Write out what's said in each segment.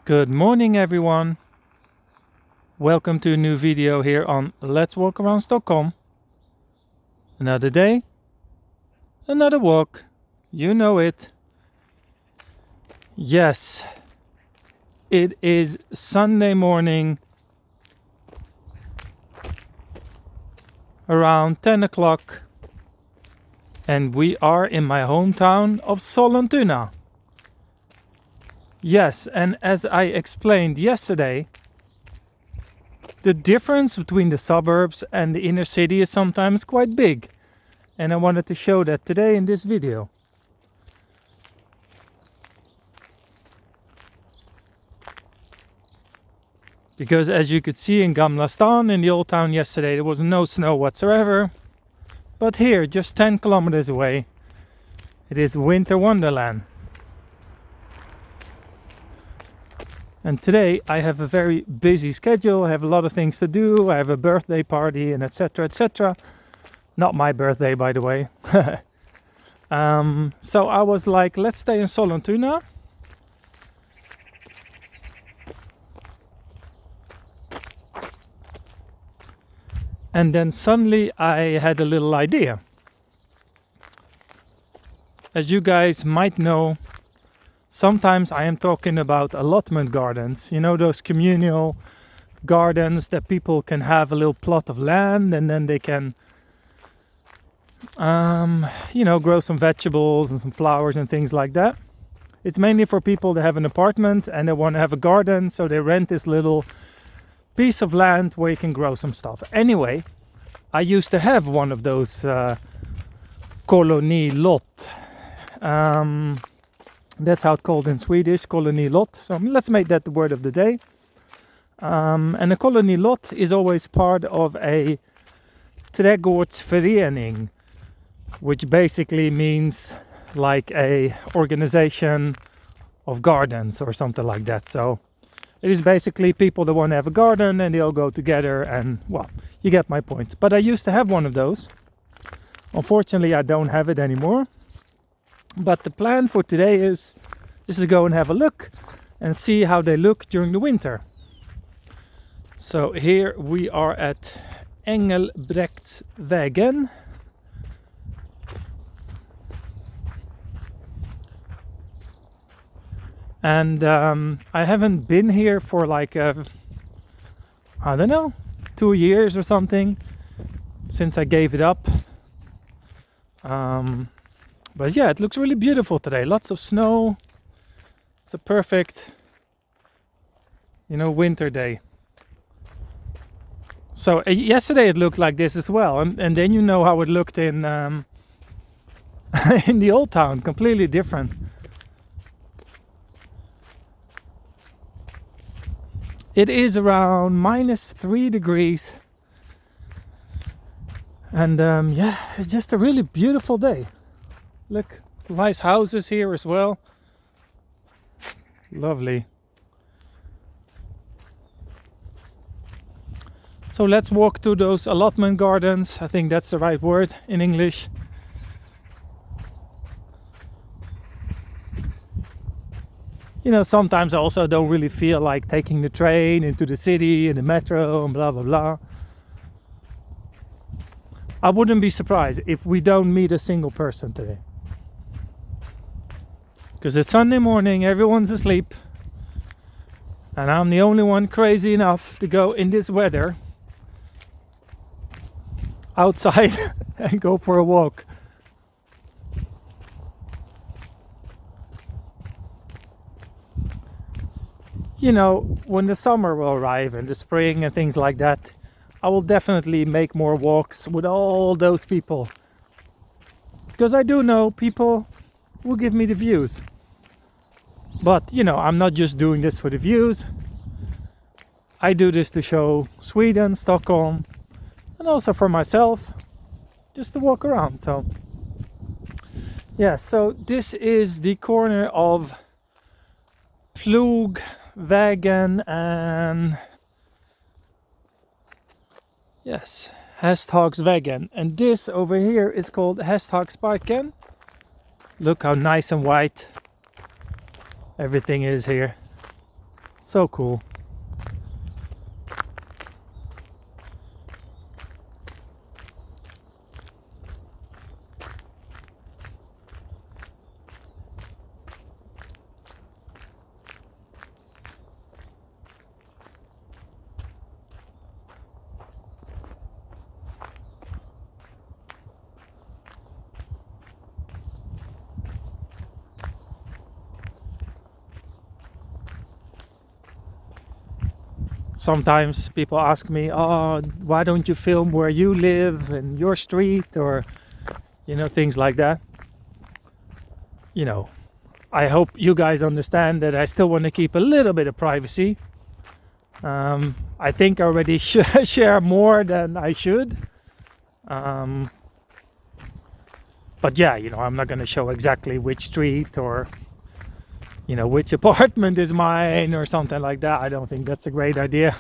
Good morning everyone. Welcome to a new video here on Let's Walk Around Stockholm. Another day, another walk. You know it. Yes, it is Sunday morning around 10 o'clock and we are in my hometown of Sollentuna. Yes, and as I explained yesterday, the difference between the suburbs and the inner city is sometimes quite big. And I wanted to show that today in this video. Because as you could see in Gamla Stan, in the old town yesterday, there was no snow whatsoever. But here, just 10 kilometers away, it is winter wonderland. And today I have a very busy schedule. I have a lot of things to do. I have a birthday party and etc, etc. Not my birthday, by the way. So I was like, let's stay in Sollentuna. And then suddenly I had a little idea. As you guys might know, sometimes I am talking about allotment gardens, you know, those communal gardens that people can have a little plot of land and then they can, grow some vegetables and some flowers and things like that. It's mainly for people that have an apartment and they want to have a garden, so they rent this little piece of land where you can grow some stuff. Anyway, I used to have one of those kolonilott. That's how it's called in Swedish, kolonilott. So let's make that the word of the day. And a kolonilott is always part of a trädgårdsförening, which basically means like a organization of gardens or something like that. So it is basically people that want to have a garden and they all go together and, well, you get my point. But I used to have one of those. Unfortunately, I don't have it anymore. But the plan for today is to go and have a look and see how they look during the winter. So here we are at Engelbrektsvägen. And I haven't been here for like, I don't know, 2 years or something since I gave it up. But yeah, it looks really beautiful today. Lots of snow. It's a perfect, winter day. So yesterday it looked like this as well. And then you know how it looked in in the old town. Completely different. It is around -3 degrees. And yeah, it's just a really beautiful day. Look, nice houses here as well. Lovely. So let's walk to those allotment gardens. I think that's the right word in English. Sometimes I also don't really feel like taking the train into the city and the metro and blah blah blah. I wouldn't be surprised if we don't meet a single person today. Because it's Sunday morning, everyone's asleep. And I'm the only one crazy enough to go in this weather outside and go for a walk. When the summer will arrive and the spring and things like that, I will definitely make more walks with all those people. Because I do know people will give me the views. But, I'm not just doing this for the views. I do this to show Sweden, Stockholm, and also for myself, just to walk around. So, yeah, so this is the corner of Plogvägen and, yes, Hästhagsvägen. And this over here is called Hästhagsparken. Look how nice and white everything is here. So cool. Sometimes people ask me, oh, why don't you film where you live and your street, or things like that. I hope you guys understand that I still want to keep a little bit of privacy. I think I already share more than I should. But yeah, I'm not going to show exactly which street or which apartment is mine or something like that. I don't think that's a great idea.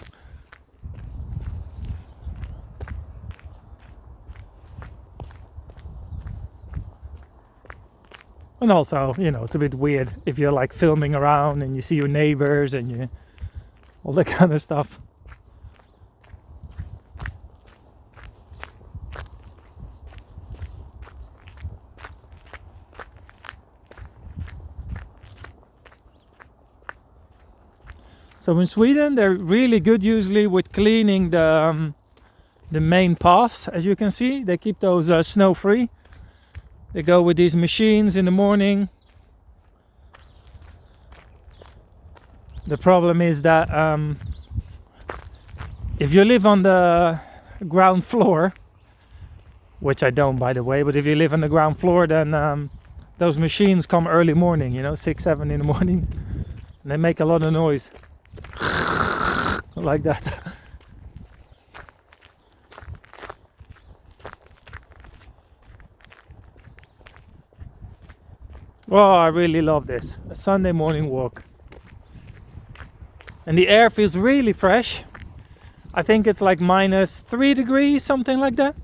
And also, it's a bit weird if you're like filming around and you see your neighbors and all that kind of stuff. So in Sweden, they're really good usually with cleaning the main paths. As you can see, they keep those snow free. They go with these machines in the morning. The problem is that if you live on the ground floor, which I don't, by the way, but if you live on the ground floor, then those machines come early morning, 6, 7 in the morning, and they make a lot of noise. Like that. Oh, I really love this. A Sunday morning walk. And the air feels really fresh. I think it's like -3 degrees, something like that.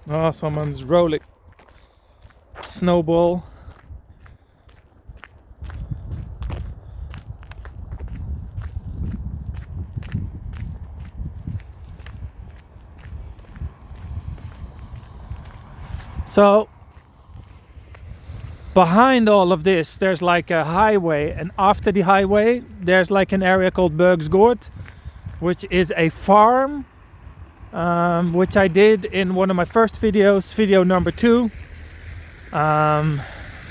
Oh, someone's rolling snowball. So behind all of this there's like a highway, and after the highway there's like an area called Bergsgård, which is a farm, which I did in one of my first videos, video number 2.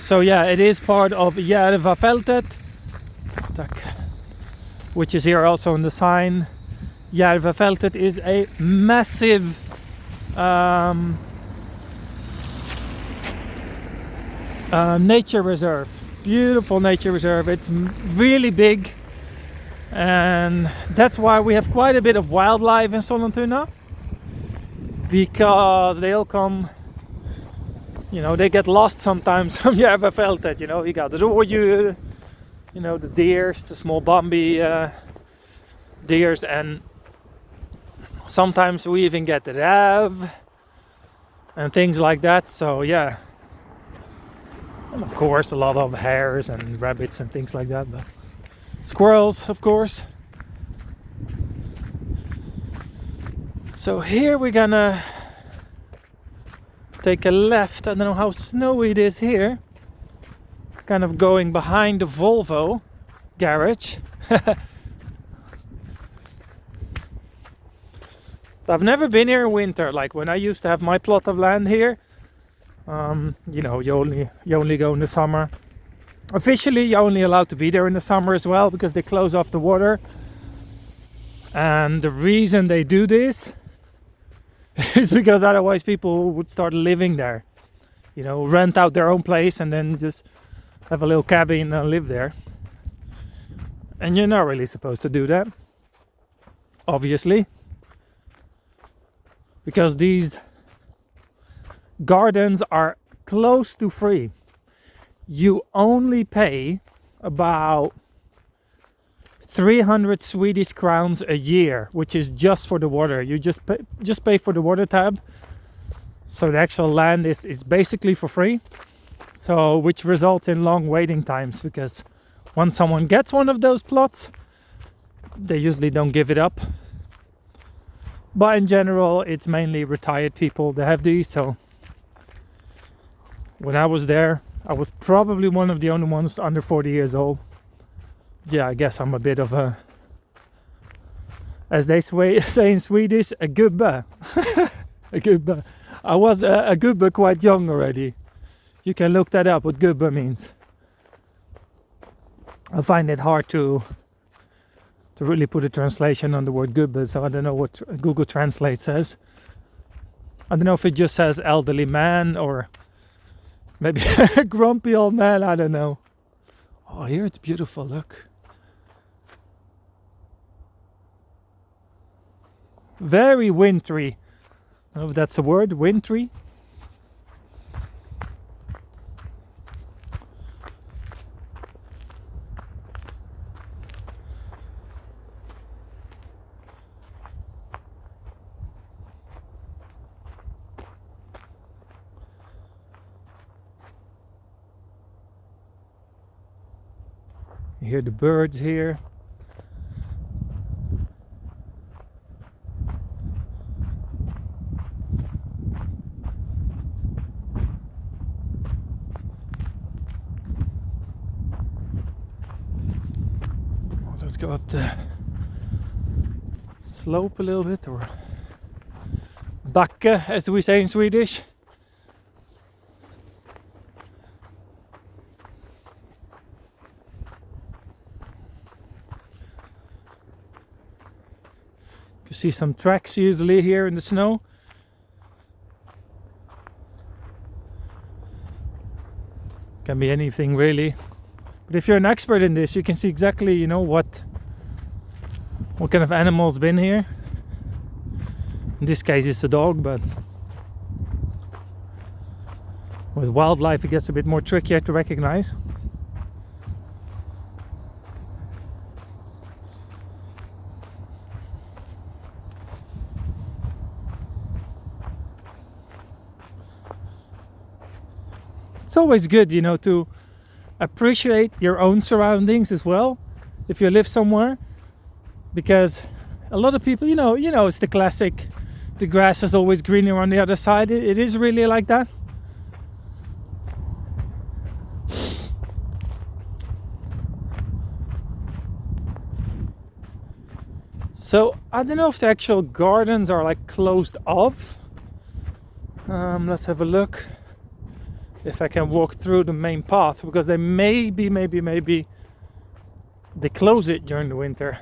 So yeah, it is part of Järvafältet, which is here also on the sign. Järvafältet is a massive nature reserve, beautiful nature reserve. It's really big, and that's why we have quite a bit of wildlife in Sollentuna, because they all come, they get lost sometimes from Järvafältet. You got the rådjur, the deers, the small Bambi deers, and sometimes we even get the räv and things like that. So yeah. And of course a lot of hares and rabbits and things like that, but squirrels, of course. So here we're gonna take a left. I don't know how snowy it is here. Kind of going behind the Volvo garage. So I've never been here in winter, like when I used to have my plot of land here. You only go in the summer. Officially you're only allowed to be there in the summer as well, because they close off the water. And the reason they do this is because otherwise people would start living there, rent out their own place and then just have a little cabin and live there. And you're not really supposed to do that, obviously, because these gardens are close to free. You only pay about 300 Swedish crowns a year, which is just for the water. You just pay for the water tab. So the actual land is basically for free. So which results in long waiting times, because once someone gets one of those plots, they usually don't give it up. But in general, it's mainly retired people that have these. So when I was there, I was probably one of the only ones under 40 years old. Yeah, I guess I'm a bit of a, as they say in Swedish, a gubbe. A gubbe. I was a gubbe quite young already. You can look that up, what gubbe means. I find it hard to really put a translation on the word gubbe, so I don't know what Google Translate says. I don't know if it just says elderly man or maybe a grumpy old man, I don't know. Oh, here it's beautiful, look. Very wintry. I don't know if that's a word, wintry. You hear the birds here. Let's go up the slope a little bit, or backe as we say in Swedish. You see some tracks usually here in the snow. Can be anything really. But if you're an expert in this, you can see exactly, you know, what kind of animal's been here. In this case it's a dog, but with wildlife it gets a bit more trickier to recognize. It's always good, you know, to appreciate your own surroundings as well if you live somewhere, because a lot of people, you know, it's the classic, the grass is always greener on the other side. It is really like that. So I don't know if the actual gardens are like closed off. Let's have a look if I can walk through the main path, because they maybe they close it during the winter.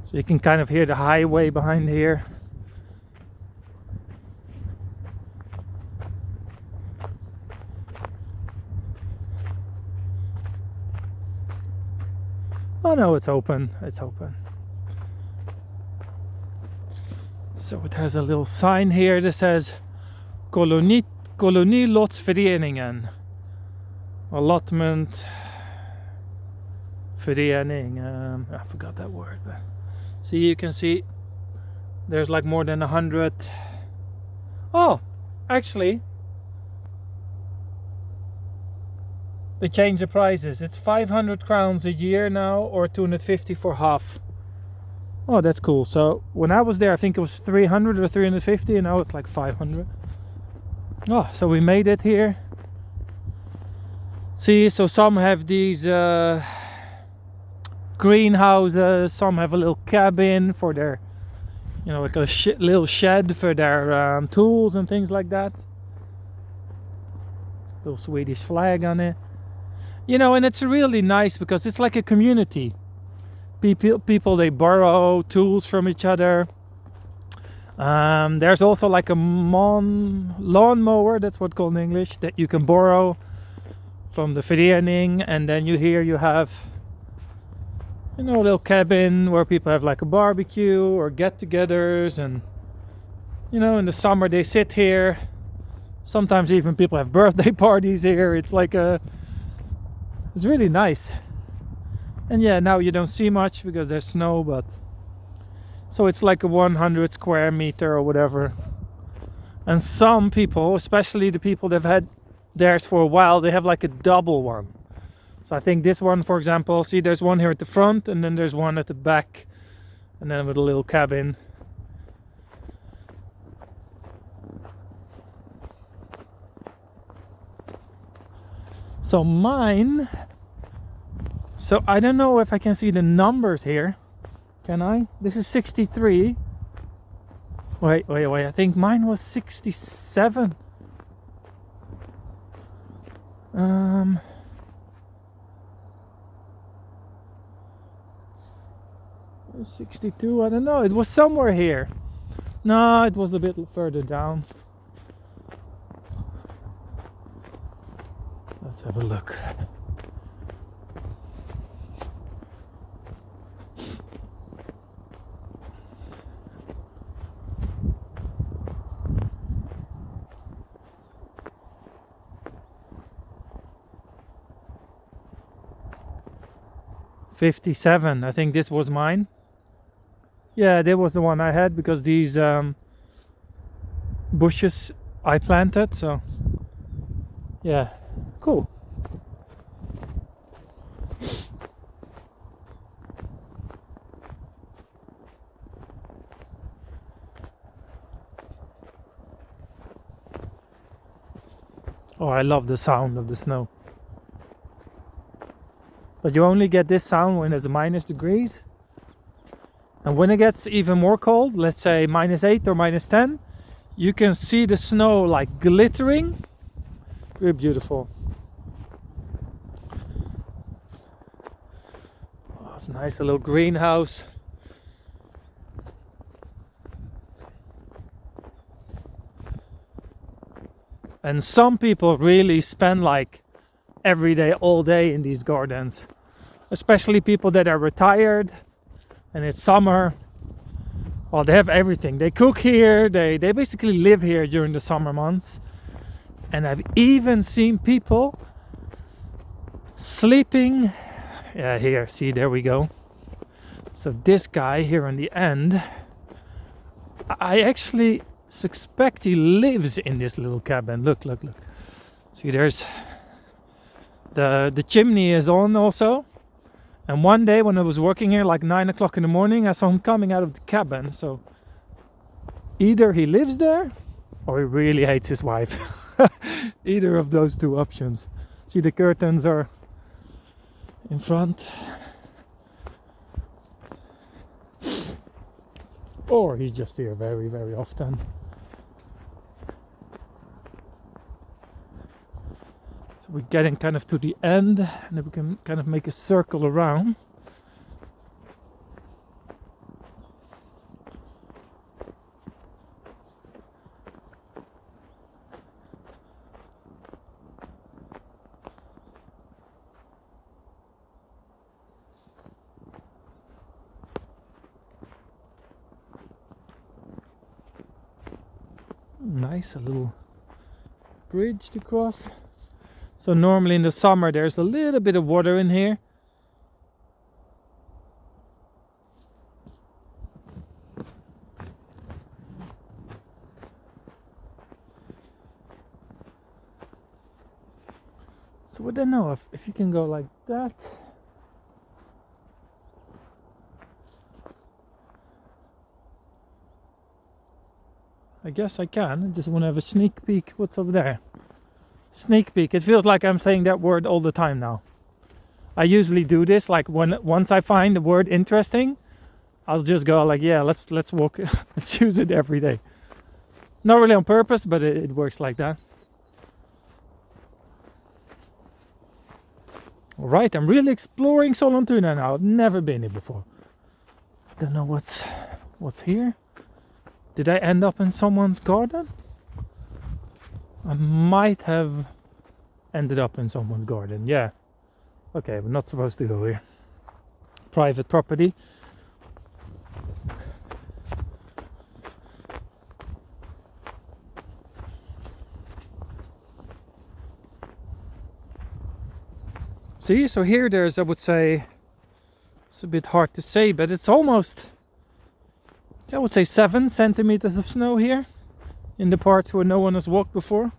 So you can kind of hear the highway behind here. Oh no, it's open. It's open. So it has a little sign here that says Kolonilotsföreningen. Allotment. Förening. I forgot that word. But see, you can see there's like more than 100. Oh, actually, they changed the prices. It's 500 crowns a year now, or 250 for half. Oh, that's cool. So when I was there, I think it was 300 or 350, and now it's like 500. Oh, so we made it here. See, so some have these greenhouses, some have a little cabin for their, you know, like a little shed for their tools and things like that. Little Swedish flag on it. You know, and it's really nice because it's like a community. People they borrow tools from each other. There's also like a lawnmower, that's what's called in English, that you can borrow from the förening, and then you have, you know, a little cabin where people have like a barbecue or get-togethers, and you know, in the summer they sit here Sometimes even people have birthday parties here. It's like it's really nice. And yeah, now you don't see much because there's snow, but so it's like a 100 square meter or whatever. And some people, especially the people that have had theirs for a while, they have like a double one. So I think this one, for example, see there's one here at the front and then there's one at the back, and then with a little cabin. So mine, so I don't know if I can see the numbers here. Can I? This is 63. Wait, I think mine was 67. 62, I don't know, it was somewhere here. No, it was a bit further down. Let's have a look. $57, I think this was mine. Yeah, that was the one I had because these bushes I planted, so yeah, cool. Oh, I love the sound of the snow. But you only get this sound when it's -degrees. And when it gets even more cold, let's say -8 or -10, you can see the snow like glittering. Very beautiful. Oh, it's a nice little greenhouse. And some people really spend like every day, all day in these gardens, especially people that are retired and it's summer. Well, they have everything. They cook here, they basically live here during the summer months. And I've even seen people sleeping. Yeah, here, see, there we go. So this guy here on the end, I actually suspect he lives in this little cabin. Look. See, there's the chimney is on also. And one day when I was working here, like 9 o'clock in the morning, I saw him coming out of the cabin. So either he lives there or he really hates his wife. Either of those two options. See, the curtains are in front. Or he's just here very, very often. So we're getting kind of to the end, and then we can kind of make a circle around. Nice, a little bridge to cross. So normally in the summer there's a little bit of water in here. So I don't know if you can go like that. I guess I can. I just want to have a sneak peek. What's over there? Sneak peek. It feels like I'm saying that word all the time now. I usually do this, like once I find the word interesting, I'll just go like, yeah, let's walk. Let's use it every day. Not really on purpose, but it works like that. All right, I'm really exploring Sollentuna now. I've never been here before. Don't know what's here. Did I end up in someone's garden? I might have ended up in someone's garden, yeah. Okay, we're not supposed to go here. Private property. See, so here there's, I would say, it's a bit hard to say, but it's almost, I would say 7 centimeters of snow here in the parts where no one has walked before.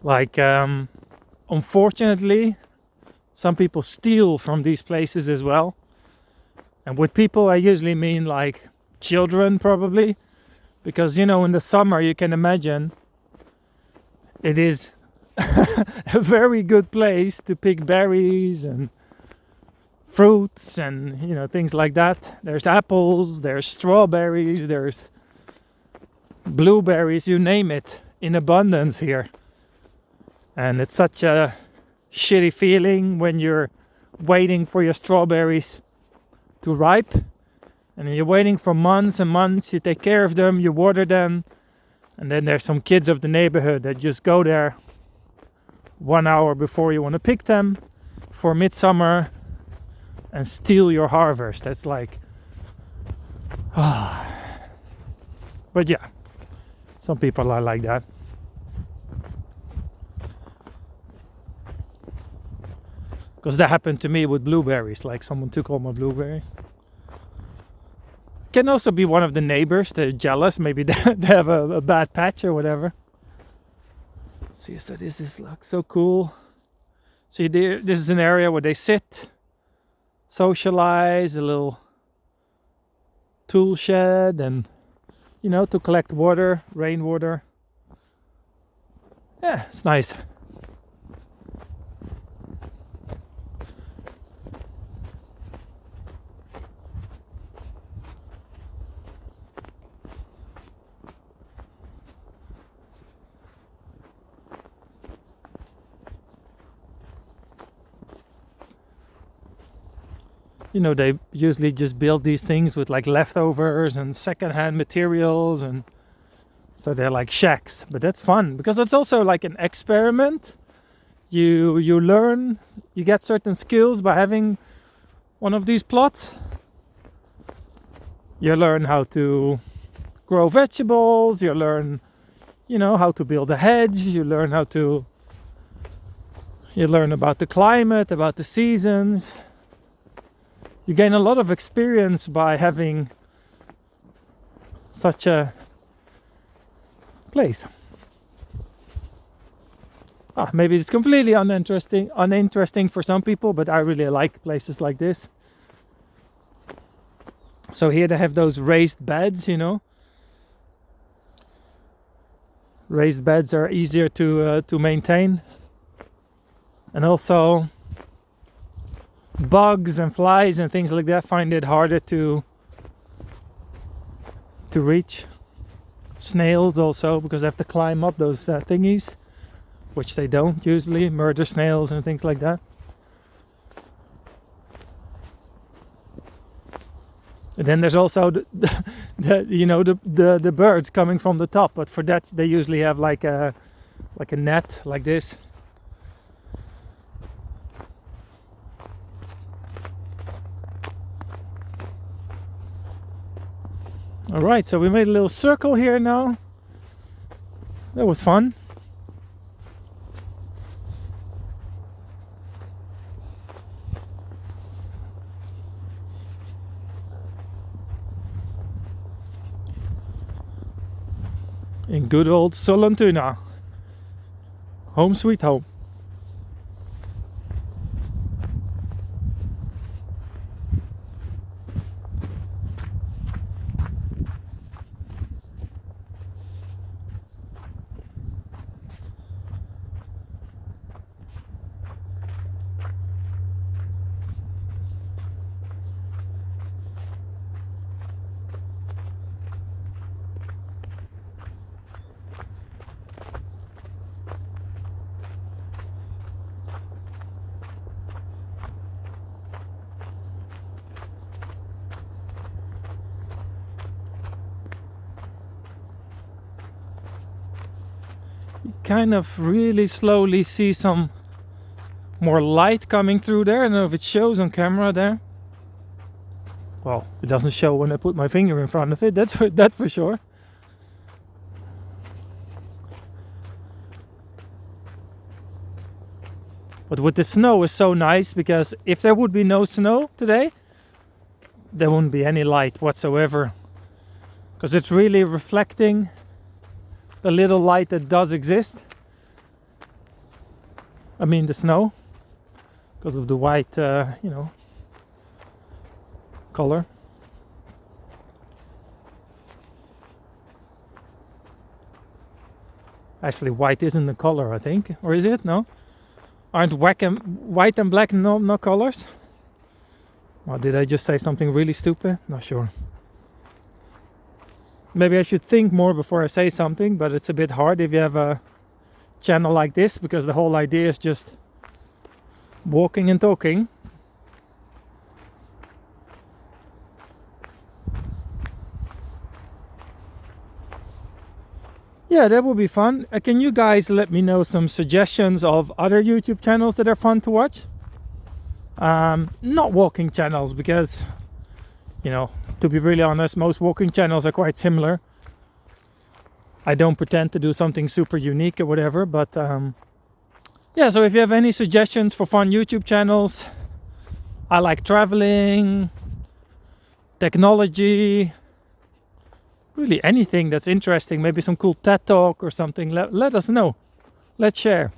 Like, unfortunately, some people steal from these places as well. And with people, I usually mean like children, probably. Because, you know, in the summer, you can imagine it is a very good place to pick berries and fruits and, you know, things like that. There's apples, there's strawberries, there's blueberries, you name it, in abundance here. And it's such a shitty feeling when you're waiting for your strawberries to ripe, and you're waiting for months and months. You take care of them, you water them, and then there's some kids of the neighborhood that just go there 1 hour before you want to pick them for midsummer and steal your harvest. That's like, but yeah, some people are like that. Because that happened to me with blueberries, like someone took all my blueberries. Can also be one of the neighbors, they're jealous, maybe they have a bad patch or whatever. See, so this looks so cool. See, this is an area where they sit, socialize, a little tool shed, and, you know, to collect water, rainwater. Yeah, it's nice. You know, they usually just build these things with like leftovers and secondhand materials, and so they're like shacks. But that's fun because it's also like an experiment. You learn, you get certain skills by having one of these plots. You learn how to grow vegetables, you learn, you know, how to build a hedge, you learn about the climate, about the seasons. You gain a lot of experience by having such a place. Maybe it's completely uninteresting for some people, but I really like places like this. So here they have those raised beds, you know. Raised beds are easier to maintain, and also bugs and flies and things like that find it harder to reach. Snails also, because they have to climb up those thingies, which they don't usually, murder snails and things like that. And then there's also the birds coming from the top, but for that they usually have like a net like this. Alright, so we made a little circle here now. That was fun. In good old Sollentuna. Home sweet home. You kind of really slowly see some more light coming through there. I don't know if it shows on camera there. Well, it doesn't show when I put my finger in front of it, that's for sure. But with the snow, it's so nice, because if there would be no snow today, there wouldn't be any light whatsoever, because it's really reflecting the little light that does exist. I mean the snow, because of the white, color. Actually, white isn't the color, I think, or is it? No, aren't white and black no colors? Or did I just say something really stupid? Not sure. Maybe I should think more before I say something, but it's a bit hard if you have a channel like this, because the whole idea is just walking and talking. Yeah, that would be fun. Can you guys let me know some suggestions of other YouTube channels that are fun to watch? Not walking channels, because, to be really honest, most walking channels are quite similar. I don't pretend to do something super unique or whatever, but yeah, so if you have any suggestions for fun YouTube channels, I like traveling, technology, really anything that's interesting, maybe some cool TED Talk or something, let us know. Let's share.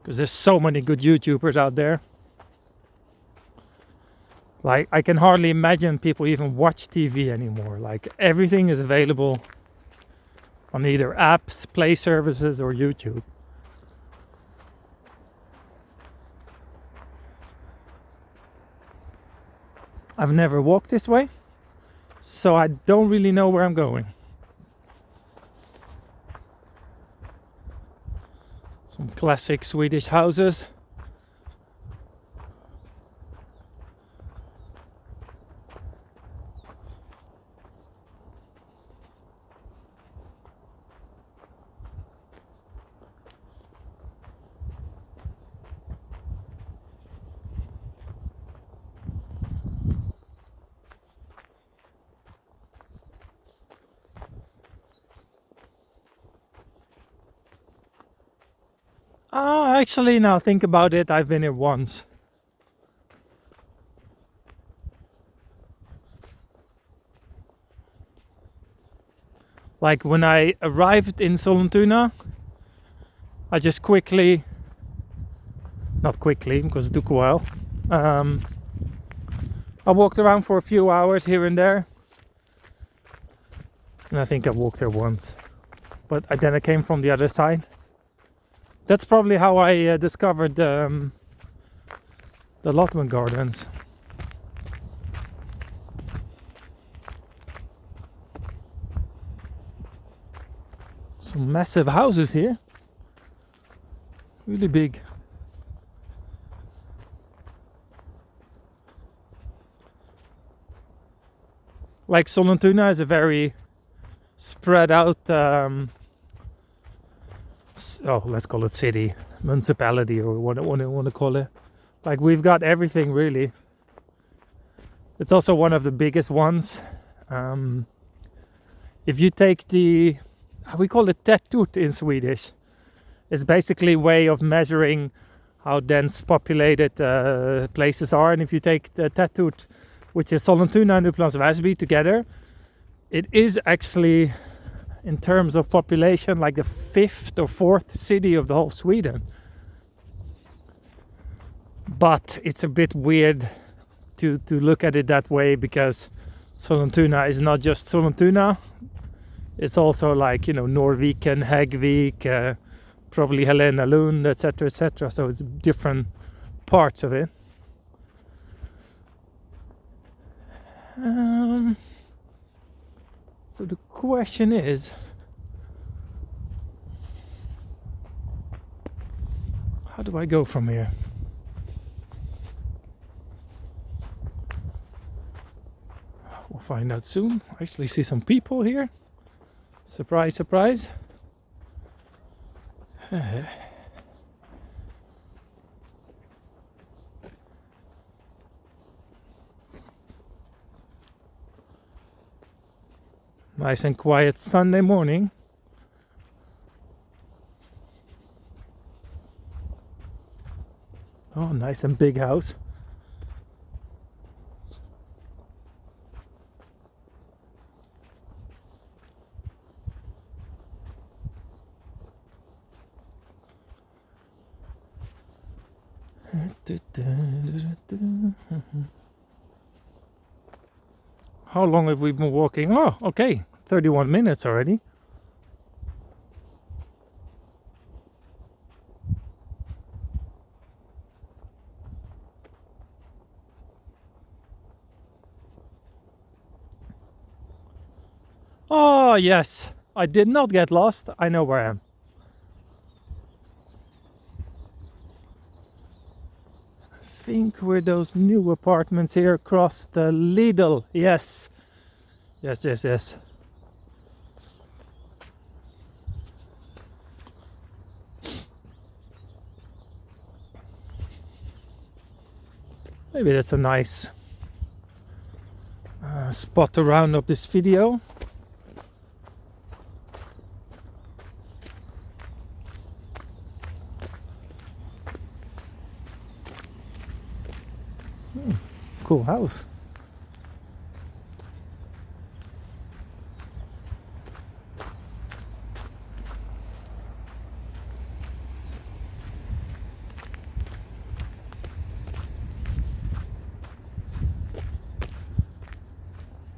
Because there's so many good YouTubers out there. Like, I can hardly imagine people even watch TV anymore. Like, everything is available on either apps, play services, or YouTube. I've never walked this way, so I don't really know where I'm going. Some classic Swedish houses. Actually, now think about it, I've been here once. Like, when I arrived in Sollentuna, I just not quickly, because it took a while, I walked around for a few hours here and there, and I think I walked there once, but then I came from the other side. That's probably how I discovered the Allotment gardens. Some massive houses here, really big. Like, Sollentuna is a very spread out, let's call it city, municipality, or what I want to call it. Like, we've got everything, really. It's also one of the biggest ones. If you take we call it tätort in Swedish. It's basically a way of measuring how dense populated places are. And if you take the tätort, which is Sollentuna and Upplands Väsby together, it is actually, in terms of population, like the 5th or 4th city of the whole Sweden. But it's a bit weird to look at it that way, because Sollentuna is not just Sollentuna. It's also like, Norrviken, Häggvik, probably Helena Lund, etc., etc. So it's different parts of it. So the question is, how do I go from here? We'll find out soon. I actually see some people here. Surprise, surprise. Nice and quiet Sunday morning. Oh, nice and big house. How long have we been walking? Oh, okay, 31 minutes already. Oh, yes, I did not get lost. I know where I am. I think we're those new apartments here across the Lidl. Yes. Yes. Maybe that's a nice spot to round up this video. Cool house.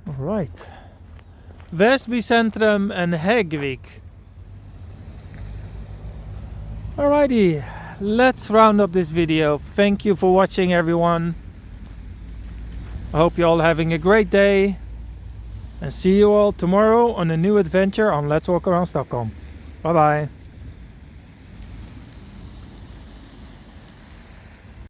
All right. Väsby Centrum and Häggvik. Alrighty, let's round up this video. Thank you for watching, everyone. I hope you're all having a great day, and see you all tomorrow on a new adventure on Let's Walk Around Stockholm. Bye bye.